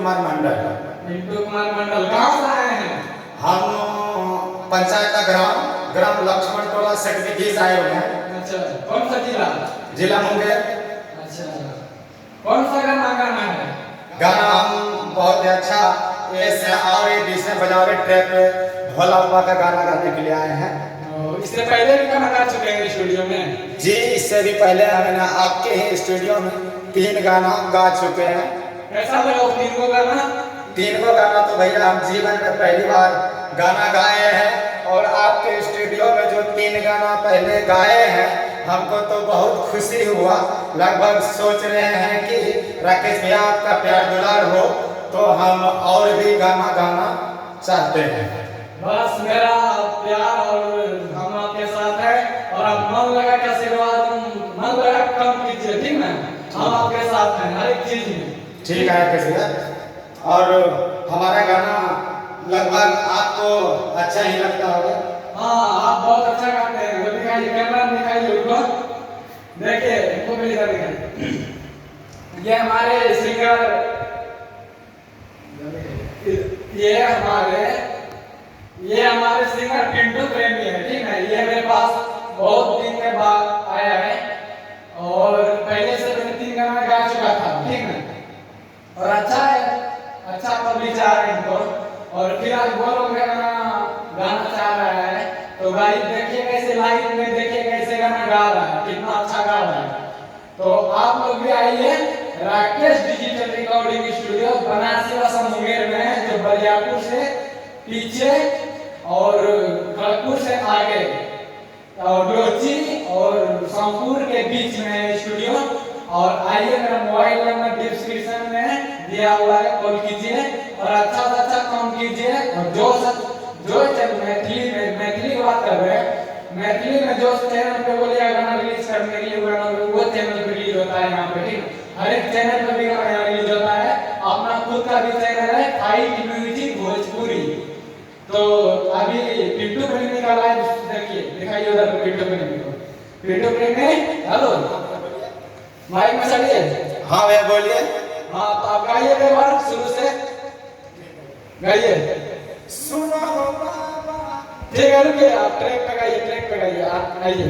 कुमार मंडल। पिंटू कुमार मंडल कहाँ से आए हैं? हम पंचायत ग्राम लक्ष्मण टोला सेक्रेटरी से आए हुए हैं। अच्छा, कौन सा जिला? जिला मुंगेर। अच्छा, कौन सा गाना गाना है? गाना हम बहुत ही अच्छा ऐसे और दूसरे बजावे ट्रैक पे भोला बाबा का गाना गाने के लिए आए हैं। इससे पहले भी गाना गा चुके हैं स्टूडियो में? जी, इससे भी पहले हमने आपके ही स्टूडियो में 3 गाना गा चुके हैं। कैसा लगा वो 3 को गाना? 3 को गाना तो भैया हम जीवन में पहली बार गाना गाए हैं, और आपके स्टूडियो में जो 3 गाना पहले गाए हैं हमको तो बहुत खुशी हुआ। लगभग सोच रहे हैं कि राकेश भैया आपका प्यार दुलार हो तो हम और भी गाना गाना चाहते हैं। बस मेरा प्यार और हम आपके साथ है, और आप मन लगा के आशीर्वाद मन लगा काम कीजिए, ठीक ना? हम आपके साथ हैं हर एक चीज में। ठीक है राकेश भैया, और हमारा गाना लगभग आपको अच्छा ही लगता होगा। हाँ, आप बहुत अच्छा गाते हैं। वो दिखाइए, कैमरा दिखाइए ऊपर, देखिए इनको मेरी तरह दिखाइए। ये हमारे सिंगर पिंटू प्रेमी है, ठीक है? ये मेरे पास बहुत दिन के बाद आया है, और पहले से मैंने 3 गाना गा चुका था, ठीक है? और अच्छा है, अच्छा पब्लिक चाह रहे हैं इनको, और फिर आज वो लोग गाना गाना चाह रहा है, तो गाइस देखिए कैसे लाइव में, देखिए कैसे गाना गा रहा है, कितना अच्छा गा रहा है। तो आप लोग भी आइए, Rakesh digital recording studio Banarasi Munger में है, जो बरियापुर से पीछे और खड़गपुर से आगे और डोची और सोमपुर के बीच में स्टूडियो। और आइए, मेरा मोबाइल नंबर डिस्क्रिप्शन में दिया हुआ है, कॉल कीजिए और अच्छा से अच्छा काम कीजिए। और जो मैथिली की बात कर रहे हैं, मैथिली में जो चैनल पे बोलिए गाना रिलीज करने के लिए वो चैनल पे रिलीज होता है यहाँ पे, ठीक? हर एक चैनल पे भी गाना रिलीज होता है। अपना खुद का भी चैनल है, फाइट म्यूजिक भोजपुरी। तो अभी पिंटू प्रेमी का लाइव देखिए, दिखाइए उधर पिंटू प्रेमी को। पिंटू प्रेमी, हेलो, माइक में चलिए। हाँ भैया बोलिए। हाँ, तो आप गाइए एक बार शुरू से गाइए। सुनो बाबा। ठीक है, रुकिए, आप ट्रैक पे गाइए, आप आइए।